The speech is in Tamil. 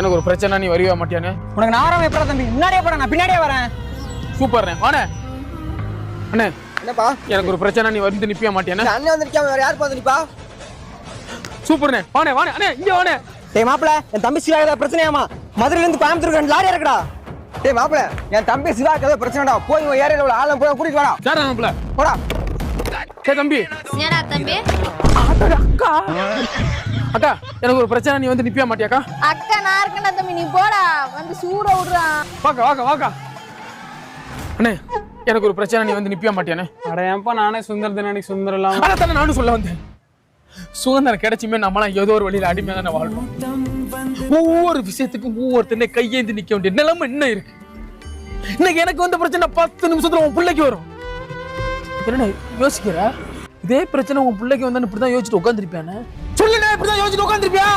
எனக்கு ஒரு பிரச்சனை, நீ வருவியா மாட்டியானே? உனக்கு நான் வராம எப்படா தம்பி? முன்னாடியே போறேன், நான் பின்னாடியே வரேன். சூப்பர்ண்ணே, வாண்ணே. அண்ணே என்னப்பா எனக்கு ஒரு பிரச்சனை, நீ வந்து நிப்பியா மாட்டியானே? அண்ணன் வந்து நிக்காம வேற யார் வந்து நிப்பா? சூப்பர்ண்ணே, வாண்ணே வாண்ணே. அண்ணே இங்க வாண்ணே. டேய் மாப்பிள, என் தம்பி சிவா ஏதாவது பிரச்சனையாமா? மதுரையில இருந்து கோயம்புத்தூருக்கு 2 லாரி இருக்குடா. டேய் மாப்பிள, என் தம்பி சிவாக்கு ஏதோ பிரச்சனைடா. போய் உங்க ஏரியால உள்ள ஆளை போய் கூட்டிட்டு வாடா. சார் மாப்பிள போடா. சே தம்பி. என்னடா தம்பி? அக்கா அக்கா எனக்கு ஒரு பிரச்சனை, நீ வந்து நிப்பியா மாட்டியாக்கா? அக்கா நான் இருக்கேன்டா தம்பி, நீ போடா. வந்து சூட விடுறா. வாக்கா வாக்கா வாக்கா. அண்ணே எனக்கு ஒரு பிரச்சனை, நீ வந்து நிப்பியா மாட்டியானே? அட ஏன்பா நானே சுந்தரத்தினாடி சுந்தரம் அதான் நானும் சொல்ல வந்தேன். சுதந்திரம் கிடைச்சுமே நம்மளாம் ஏதோ ஒரு வழியில அடிமையா தானே வாழ்றோம். ஒவ்வொரு விஷயத்துக்கும் ஒவ்வொருத்தனே கையேந்தி நிக்க வேண்டிய நிலைமை என்ன இருக்கு? இன்னைக்கு எனக்கு வந்த பிரச்சனை 10 நிமிஷத்துல உன் பிள்ளைக்கு வரும். என்ன யோசிக்கிற? இதே பிரச்சனை உன் பிள்ளைக்கு வந்தான்னு இப்படிதான் யோசிச்சுட்டு உட்காந்துருப்பியானே? சொல்லுண்ணே, இப்படிதான் யோசிச்சுட்டு உட்காந்துருப்பியா?